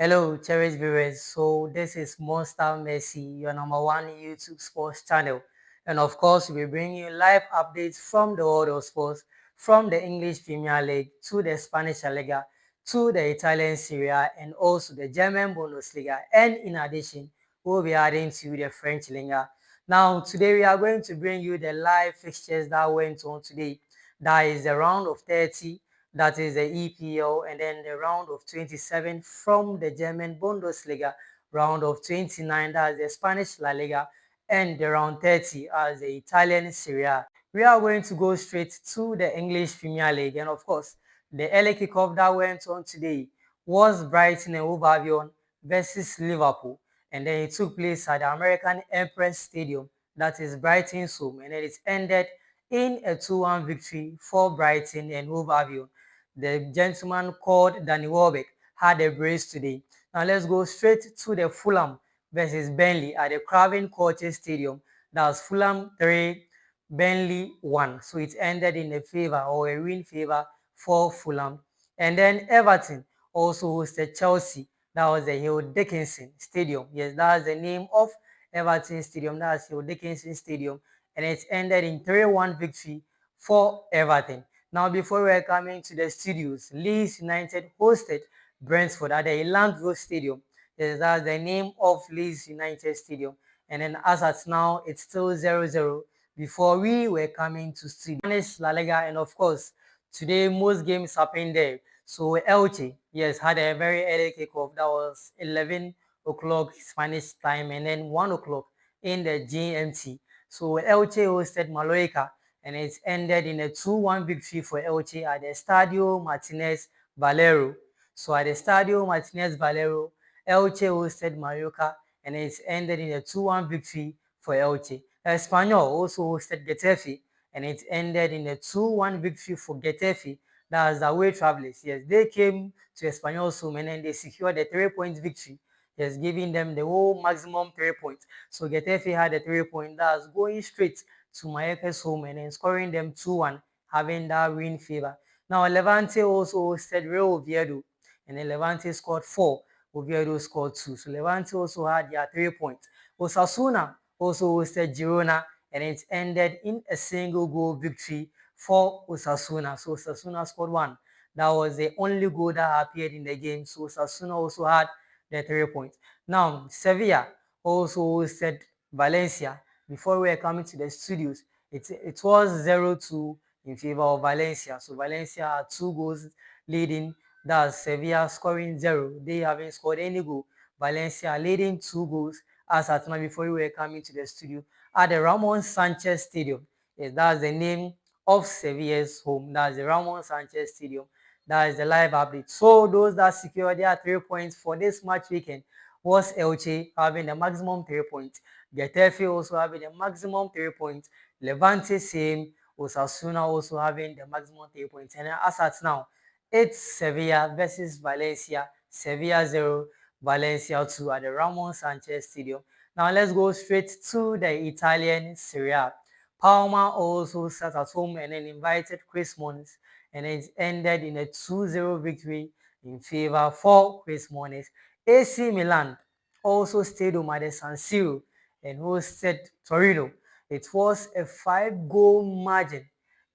Hello, cherished viewers. So this is Monster Messi, your number one YouTube sports channel. And of course, we bring you live updates from the world of sports, from the English Premier League to the Spanish La Liga to the Italian Serie A and also the German Bundesliga. And in addition, we'll be adding to the French Liga. Now, today we are going to bring you the live fixtures that went on today. That is the round of 30, that is the EPL, and then the round of 27 from the German Bundesliga, round of 29, that's the Spanish La Liga, and the round 30 as the Italian Serie A. We are going to go straight to the English Premier League, and of course, the early kickoff that went on today was Brighton and Hove Albion versus Liverpool, and then it took place at the American Empress Stadium, that is Brighton's home, and then it ended in a 2-1 victory for Brighton and Hove Albion. The gentleman called Danny Welbeck had a brace today. Now let's go straight to the Fulham versus Burnley at the Craven Cottage Stadium. That was Fulham 3, Burnley 1. So it ended in a favor or a win favor for Fulham. And then Everton also hosted Chelsea. That was the Hill Dickinson Stadium. Yes, that's the name of Everton Stadium. That's Hill Dickinson Stadium. And it ended in 3-1 victory for Everton. Now, before we're coming to the studios, Leeds United hosted Brentford at the Elandro Stadium. Yes, that's the name of Leeds United Stadium. And then as at now, it's still 0-0 before we were coming to Spanish La Liga. And of course, today most games happened there. So Elche, yes, had a very early kickoff. That was 11 o'clock Spanish time and then 1 o'clock in the GMT. So Elche hosted Mallorca and it ended in a 2-1 victory for Elche at the Estadio Martinez Valero. So at the Estadio Martinez Valero, Elche hosted Mallorca and it ended in a 2-1 victory for Elche. Espanyol also hosted Getafe and it ended in a 2-1 victory for Getafe. That's the away travelers. Yes, they came to Espanyol's home and then they secured a 3-point victory. Yes, giving them the whole maximum 3 points. So Getafe had a 3-point. That's going straight to Mallorca's home and then scoring them 2-1, having that win favor. Now Levante also hosted Real Oviedo and then Levante scored 4. Oviedo scored 2. So Levante also had their 3 points. Osasuna also hosted Girona and it ended in a single goal victory for Osasuna. So Osasuna scored 1. That was the only goal that appeared in the game. So Osasuna also had the 3 points. Now Sevilla also hosted Valencia. Before we were coming to the studios, it was 0-2 in favor of Valencia. So Valencia had 2 goals leading. That's Sevilla scoring 0. They haven't scored any goal. Valencia leading 2 goals as at now before we were coming to the studio at the Ramon Sanchez Stadium. Yes, that's the name of Sevilla's home. That's the Ramon Sanchez Stadium. That is the live update. So those that secured their 3 points for this match weekend was Elche having the maximum 3 points. Getafe also having the maximum 3 points. Levante same. Osasuna also having the maximum 3 points. And as at now, it's Sevilla versus Valencia. Sevilla 0, Valencia 2 at the Ramon Sanchez Stadium. Now let's go straight to the Italian Serie A. Parma also sat at home and then invited Chris Mons and it ended in a 2-0 victory in favor for Chris Mons. AC Milan also stayed home at the San Siro and hosted Torino. It was a 5-goal margin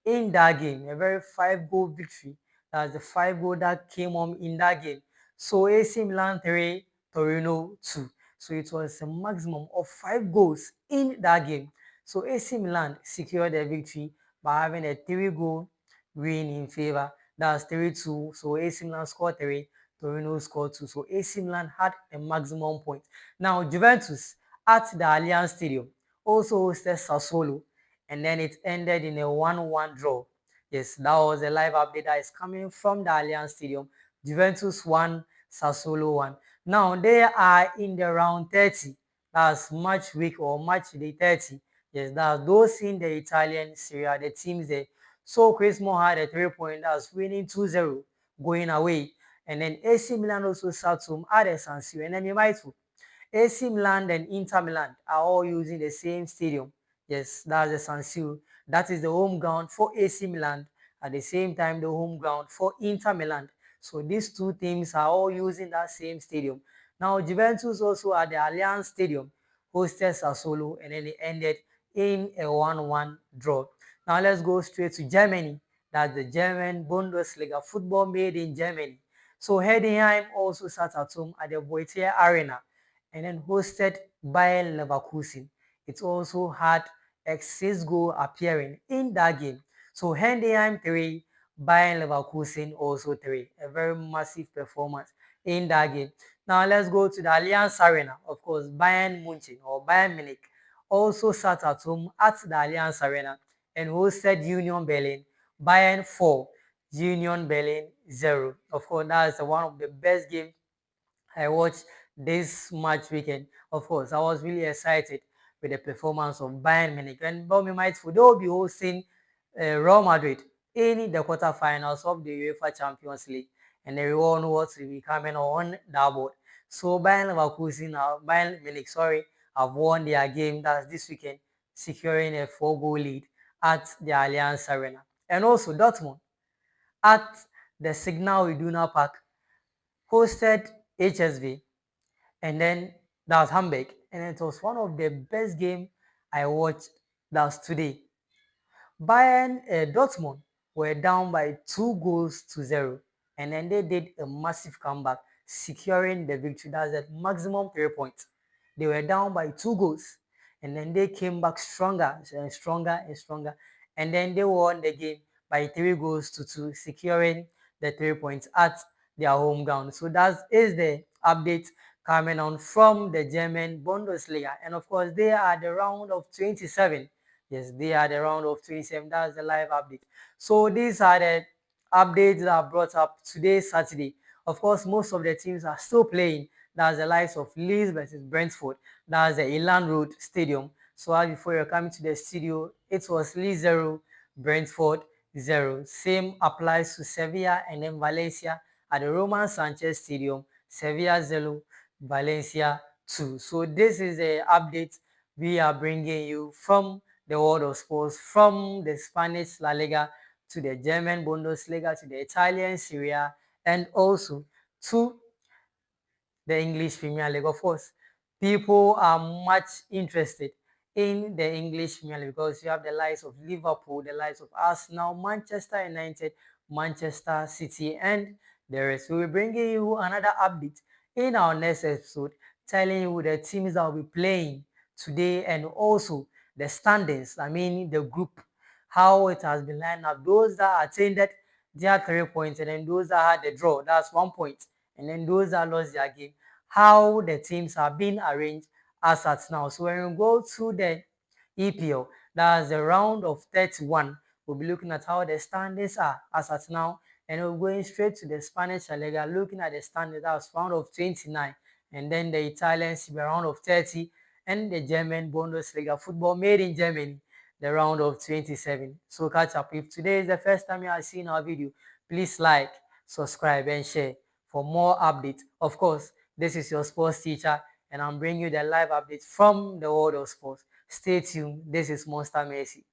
in that game, a very 5-goal victory. That's the 5 goal that came home in that game. So AC Milan 3, Torino 2. So it was a maximum of 5 goals in that game. So AC Milan secured the victory by having a 3-goal win in favor. That's 3-2. So AC Milan scored 3, Torino scored 2. So AC Milan had a maximum point. Now Juventus at the Allianz Stadium also hosted Sassuolo and then it ended in a 1-1 draw. Yes, that was a live update that is coming from the Allianz Stadium. Juventus 1, Sassuolo 1. Now they are in the round 30. That's match week or match day 30. Yes, that's those in the Italian Serie A, the teams there. So Chris Moore had a 3-point that's winning 2-0 going away. And then AC Milan also sat home at the San Siro. And then you might AC Milan and Inter Milan are all using the same stadium. Yes, that's the San Siro. That is the home ground for AC Milan. At the same time, the home ground for Inter Milan. So these two teams are all using that same stadium. Now Juventus also at the Allianz Stadium hosted Sassuolo, and then it ended in a 1-1 draw. Now let's go straight to Germany. That's the German Bundesliga, football made in Germany. So Heidenheim also sat at home at the Boetier Arena and then hosted Bayern Leverkusen. It also had a 6-goal appearing in that game. So Heidenheim 3, Bayern Leverkusen also 3. A very massive performance in that game. Now let's go to the Allianz Arena. Of course, Bayern Munich or Bayern Munich also sat at home at the Allianz Arena and hosted Union Berlin. Bayern 4, Union Berlin 0. Of course, that's one of the best games I watched this match weekend. Of course, I was really excited with the performance of Bayern Munich. And Bayern Munich will be hosting Real Madrid in the quarterfinals of the UEFA Champions League. And we all know what will be coming on that board. So Bayern Munich, have won their game that's this weekend, securing a 4-goal lead at the Allianz Arena. And also Dortmund at the Signal Iduna Park hosted HSV, and then that was Hamburg, and it was one of the best games I watched. That was today. Bayern Dortmund were down by 2 goals to 0, and then they did a massive comeback, securing the victory. That's at maximum 3 points. They were down by 2 goals, and then they came back stronger and stronger and stronger, and then they won the game by 3 goals to 2, securing the 3 points at their home ground. So that is the update coming on from the German Bundesliga, and of course they are the round of 27. Yes, they are the round of 27. That's the live update. So these are the updates that are brought up today, Saturday. Of course, most of the teams are still playing. That's the likes of Leeds versus Brentford. That's the Elan Road Stadium. So as before you're coming to the studio, it was Leeds 0, Brentford 0. Same applies to Sevilla and then Valencia at the Roman Sanchez Stadium. Sevilla 0, Valencia 2. So this is the update we are bringing you from the world of sports, from the Spanish La Liga to the German Bundesliga to the Italian Serie A, and also to the English Premier League. Of course, people are much interested in the English Premier League because you have the likes of Liverpool, the likes of Arsenal, Manchester United, Manchester City, and the rest. We will bring you another update in our next episode, telling you the teams that will be playing today and also the standings. I mean, the group, how it has been lined up. Those that attended their 3 points, and then those that had the draw, that's 1 point, and then those that lost their game, how the teams are being arranged as at now. So when we go to the EPL, that's the round of 31, we'll be looking at how the standings are as at now, and we're going straight to the Spanish La Liga, looking at the standings. That's round of 29, and then the Italian Serie A round of 30, and the German Bundesliga, football made in Germany, the round of 27. So catch up. If today is the first time you are seeing our video, please like, subscribe, and share for more updates. Of course, this is your sports teacher, and I'm bringing you the live updates from the world of sports. Stay tuned. This is Monster Messi.